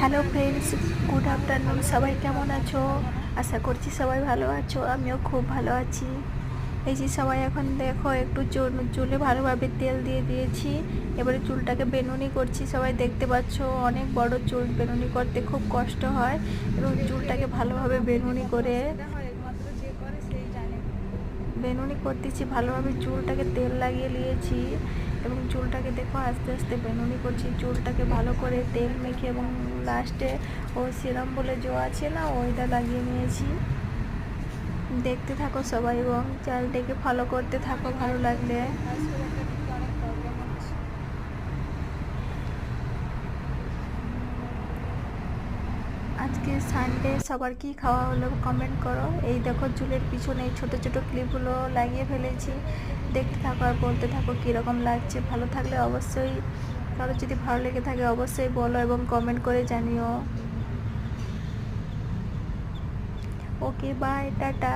Hello friends, good afternoon. সবাই কেমন আছো? আশা করছি সবাই ভালো আছো। আমিও খুব ভালো আছি। এই যে সবাই এখন দেখো একটু চুলে ভালোভাবে তেল দিয়ে দিয়েছি। এবারে চুলটাকে বেনুনি করছি। সবাই দেখতে পাচ্ছ অনেক বড় চুল, বেনুনি করতে খুব কষ্ট হয় এবং চুলটাকে ভালোভাবে বেনুনি করে করতেছি। ভালোভাবে চুলটাকে তেল লাগিয়ে নিয়েছি এবং চুলটাকে দেখো আস্তে আস্তে বেনুনি করছি। চুলটাকে ভালো করে তেল মেখে এবং লাস্টে ও সিরাম বলে জো আছে না, ওইটা লাগিয়ে নিয়েছি। দেখতে থাকো সবাই এবং চ্যানেলটাকে ফলো করতে থাকো ভালো লাগলে। আজকে সানডে, সবার কি খাওয়া হলো কমেন্ট করো। এই দেখো চুলের পিছনে এই ছোটো ছোটো ক্লিপগুলো লাগিয়ে ফেলেছি। দেখতে থাকো আর বলতে থাকো কীরকম লাগছে। ভালো থাকলে অবশ্যই, কারো যদি ভালো লেগে থাকে অবশ্যই বলো এবং কমেন্ট করে জানিও। ওকে, বাই, টাটা।